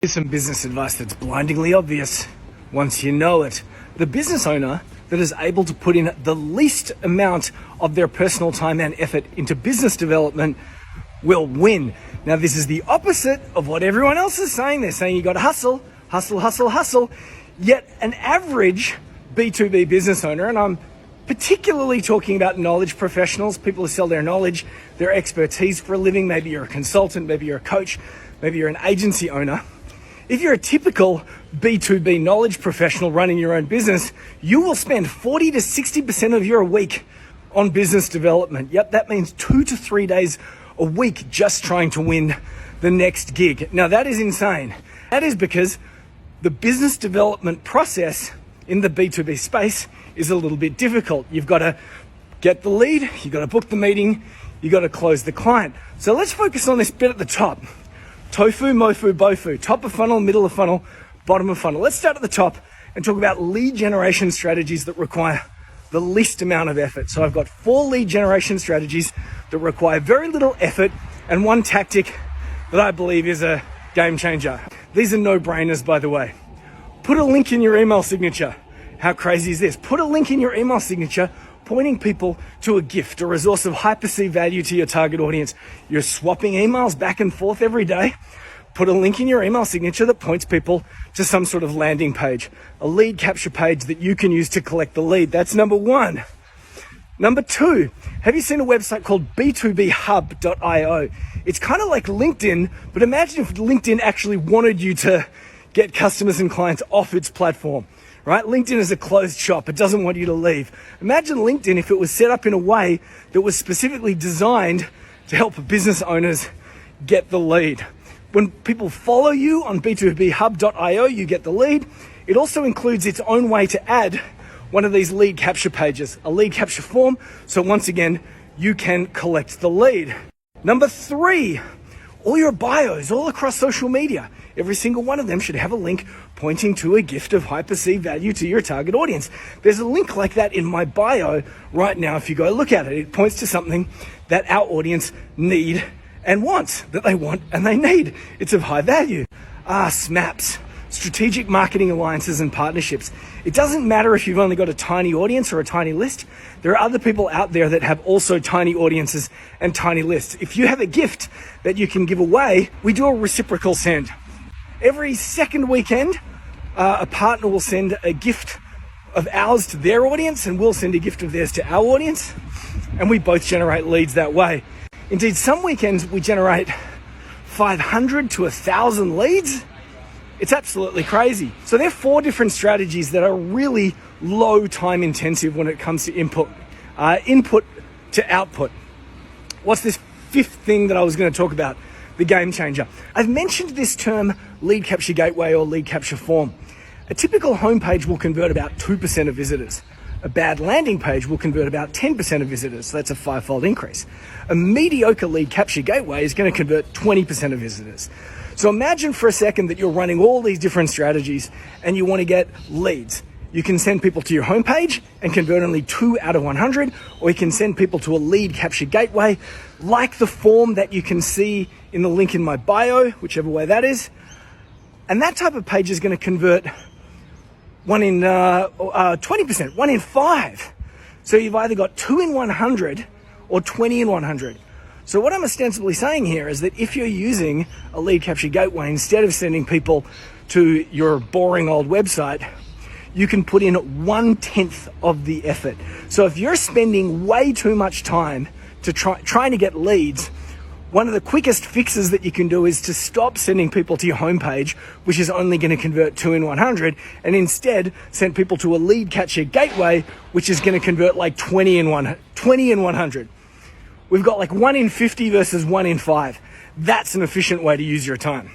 Here's some business advice that's blindingly obvious once you know it. The business owner that is able to put in the least amount of their personal time and effort into business development will win. Now, this is the opposite of what everyone else is saying. They're saying you got to hustle, hustle, hustle, hustle. Yet an average B2B business owner, and I'm particularly talking about knowledge professionals, people who sell their knowledge, their expertise for a living. Maybe you're a consultant, maybe you're a coach, maybe you're an agency owner. If you're a typical B2B knowledge professional running your own business, you will spend 40 to 60% of your week on business development. Yep, that means 2 to 3 days a week just trying to win the next gig. Now, that is insane. That is because the business development process in the B2B space is a little bit difficult. You've got to get the lead, you've got to book the meeting, you've got to close the client. So let's focus on this bit at the top. Tofu, mofu, bofu, top of funnel, middle of funnel, bottom of funnel. Let's start at the top and talk about lead generation strategies that require the least amount of effort. So I've got 4 lead generation strategies that require very little effort and one tactic that I believe is a game changer. These are no-brainers, by the way. Put a link in your email signature. How crazy is this? Put a link in your email signature pointing people to a gift, a resource of high perceived value to your target audience. You're swapping emails back and forth every day. Put a link in your email signature that points people to some sort of landing page, a lead capture page that you can use to collect the lead. That's number 1. Number 2, have you seen a website called B2B It's kind of like LinkedIn, but imagine if LinkedIn actually wanted you to get customers and clients off its platform. Right? LinkedIn is a closed shop. It doesn't want you to leave. Imagine LinkedIn if it was set up in a way that was specifically designed to help business owners get the lead. When people follow you on B2B you get the lead. It also includes its own way to add one of these lead capture pages, a lead capture form. So once again, you can collect the lead. Number 3, all your bios all across social media. Every single one of them should have a link pointing to a gift of high perceived value to your target audience. There's a link like that in my bio right now. If you go look at it, it points to something that our audience need and wants, that they want and they need. It's of high value. SMAPs, strategic marketing alliances and partnerships. It doesn't matter if you've only got a tiny audience or a tiny list. There are other people out there that have also tiny audiences and tiny lists. If you have a gift that you can give away, we do a reciprocal send. Every second weekend, a partner will send a gift of ours to their audience and we'll send a gift of theirs to our audience, and we both generate leads that way. Indeed, some weekends we generate 500 to 1,000 leads. It's absolutely crazy. So there are 4 different strategies that are really low time intensive when it comes to input to output. What's this 5th thing that I was going to talk about? The game changer. I've mentioned this term lead capture gateway or lead capture form. A typical homepage will convert about 2% of visitors. A bad landing page will convert about 10% of visitors. So that's a 5-fold increase. A mediocre lead capture gateway is going to convert 20% of visitors. So imagine for a second that you're running all these different strategies and you want to get leads. You can send people to your homepage and convert only 2 out of 100, or you can send people to a lead capture gateway, like the form that you can see in the link in my bio, whichever way that is. And that type of page is going to convert 20%, 1 in 5. So you've either got 2 in 100 or 20 in 100. So what I'm ostensibly saying here is that if you're using a lead capture gateway, instead of sending people to your boring old website, you can put in 1/10 of the effort. So if you're spending way too much time to trying to get leads, one of the quickest fixes that you can do is to stop sending people to your homepage, which is only going to convert 2 in 100, and instead send people to a lead capture gateway, which is going to convert like 20 in 100. We've got like 1 in 50 versus 1 in 5. That's an efficient way to use your time.